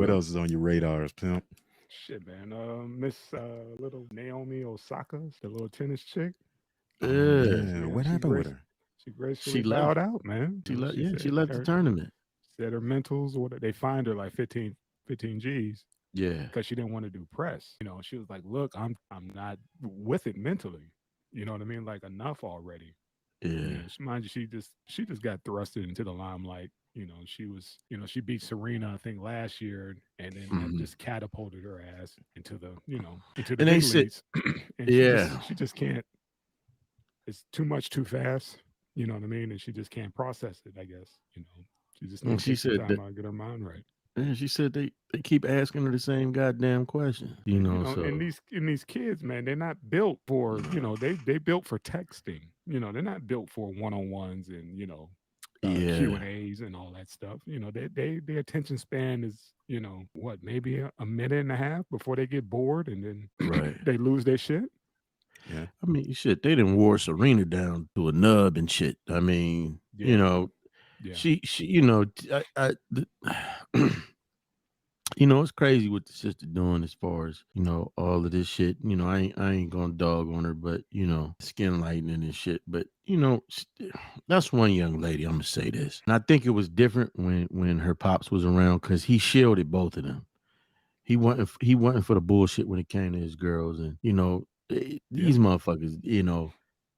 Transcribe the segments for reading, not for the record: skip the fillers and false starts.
what else is on your radars, pimp? Shit, man. Miss little Naomi Osaka, the little tennis chick. Oh Yeah, yeah, Yeah, what happened with her? she gracefully she bowed left. out, man. She left. She Yeah, she said left the her tournament. said her mentals, or they fined her like 15 G's Yeah, because she didn't want to do press. She was like, "Look, I'm not with it mentally. You know what I mean? Like enough already." yeah. Mind you, she just got thrusted into the limelight. She beat Serena, I think, last year, and then that Hmm. just catapulted her ass into the And they big said, leagues. And she just yeah. she just can't. It's too much too fast. You know what I mean? And she just can't process it. I guess she just And need to she take some said time that. out and get her mind right. And she said they keep asking her the same goddamn question. And So these kids, man, they're not built for they built for texting. They're not built for one on ones and Q yeah, and A's and all that stuff. Their attention span is what, maybe a minute and a half before they get bored and then right. they lose their shit. Yeah. I mean, shit, they didn't wore Serena down to a nub and shit. I mean, Yeah, yeah, she, it's crazy what the sister doing as far as all of this shit. I ain't gonna dog on her, but skin lightening and shit. But that's one young lady. I'm gonna say this, and I think it was different when her pops was around because he shielded both of them. He wasn't for the bullshit when it came to his girls, and yeah. these motherfuckers.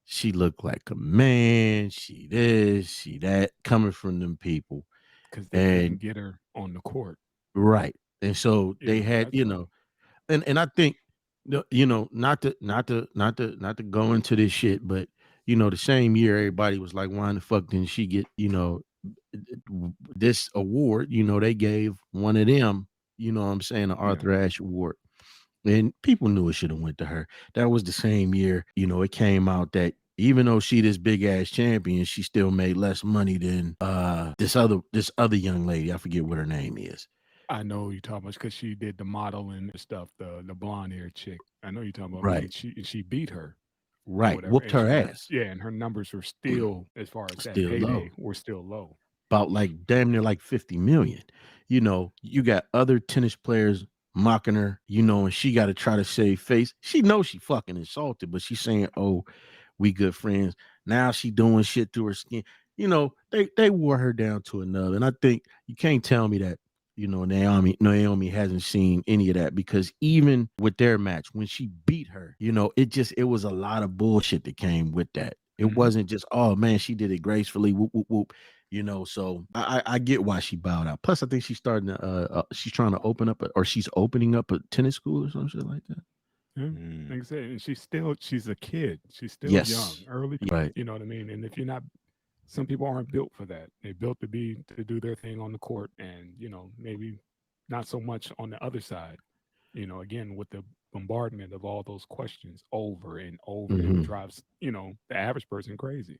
She looked like a man. She this, she that, coming from them people, Because they couldn't and get her on the court. right, and so they had That's all. and I think not to go into this shit, but the same year everybody was like, why the fuck didn't she get this award? They gave one of them, what I'm saying, the Yeah. Arthur Ashe Award. And people knew it should have went to her. That was the same year, it came out that even though she this big ass champion, she still made less money than this other young lady. I forget what her name is. I know you're talking about because she did the modeling and stuff, the blonde haired chick. I know you're talking about, but Right. then she beat her or Right. whatever, Whooped and her ass. and her numbers were still, as far as that Still heyday, low. were still low. About like damn near like 50 million. You got other tennis players mocking her, and she got to try to save face. She knows she fucking insulted, but she's saying, "Oh, we good friends." Now she doing shit to her skin. They wore her down to another. And I think you can't tell me that, Naomi hasn't seen any of that because even with their match, when she beat her, it was a lot of bullshit that came with that. It Hmm. wasn't just, oh man, she did it gracefully, whoop, whoop, whoop. So I get why she bowed out. Plus, I think she's trying to open up or she's opening up a tennis school or some shit like that. Yeah. Mm. Like I said, and she's a kid. She's still young, Yes. early. Right. You know what I mean? And if you're not, some people aren't built for that. They're built to do their thing on the court, and maybe not so much on the other side. Again, with the bombardment of all those questions over and over, it Hmm. drives the average person crazy.